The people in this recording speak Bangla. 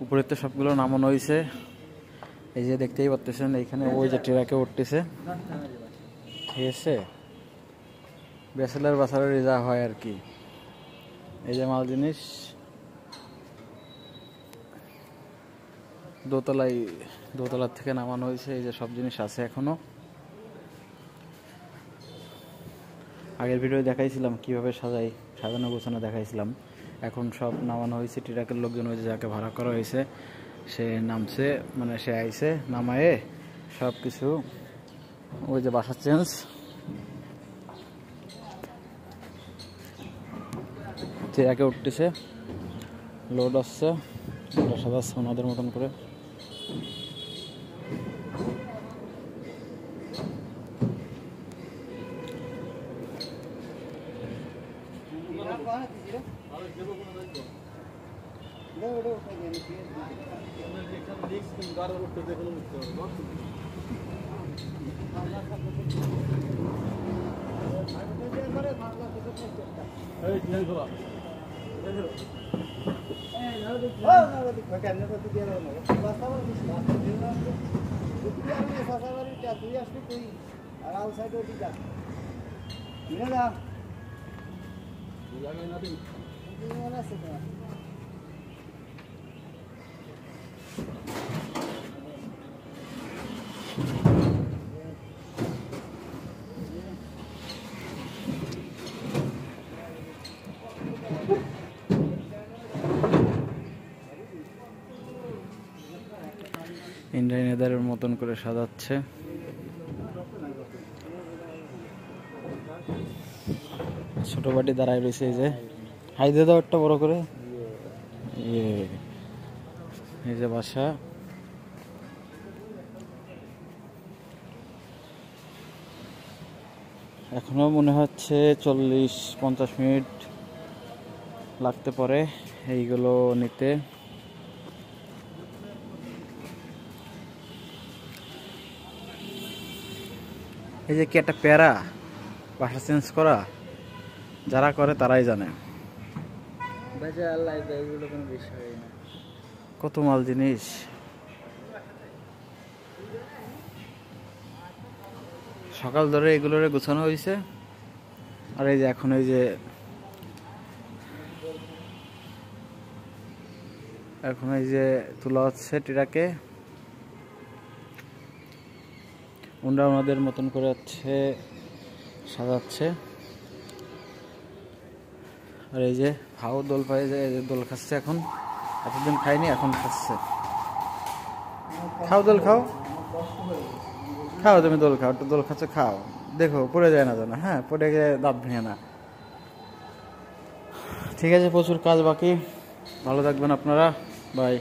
উপরে তো সবগুলো নামানো হয়েছে। এই যে দেখতেই পাচ্ছেন এইখানে ওই যে ট্রাকে উঠতেছে, ঠিক আছে। ব্যাচেলার বাসারের যা হয় আর কি। এই যে মাল জিনিস দোতলার থেকে নামানো হয়েছে। এই যে সব জিনিস আছে এখনো। আগের ভিডিও দেখাইছিলাম কিভাবে সাজানো গোছানো দেখাইছিলাম। এখন সব নামানো হয়েছে। ট্রাকের লোকজন ওই যে যাকে ভাড়া করা হয়েছে সে নামছে, মানে সে আইছে, নামায়ে সব কিছু ওই যে বাসা চেঞ্জ। ট্রাকে উঠতেছে, লোড আসছে, সাজাচ্ছে ওনাদের মতন করে। ইন্ডিয়ান এদারের মতন করে সাজাচ্ছে। ছোট বাটি দাঁড়ায় রয়েছে। এই যে হাই দিয়ে দাও একটা বড় করে। এই যে বাসা, এখনো মনে হচ্ছে 40-50 মিনিট লাগতে পারে এইগুলো নিতে। এই যে কি একটা প্যারা বাসা চেঞ্জ করা, যারা করে তারাই জানে। কত মাল জিনিস। সকাল ধরে এগুলোরে গোছানো হয়েছে। আর এই যে এখন এই যে তোলা হচ্ছে ট্রাকে। ওনাদের মতন করে হচ্ছে সাজাচ্ছে। আর এই যে হাও দোল পায়ে যায়, দোল খাচ্ছে এখন। এতদিন খাইনি, এখন খাচ্ছে। খাও দোল খাও, খাও তুমি দোল খাও, একটু দোল খাচ্ছ খাও। দেখো পড়ে যায় না যেন, হ্যাঁ পড়ে গিয়ে দাঁত ভেঙে না। ঠিক আছে, প্রচুর কাজ বাকি। ভালো থাকবেন আপনারা, বাই।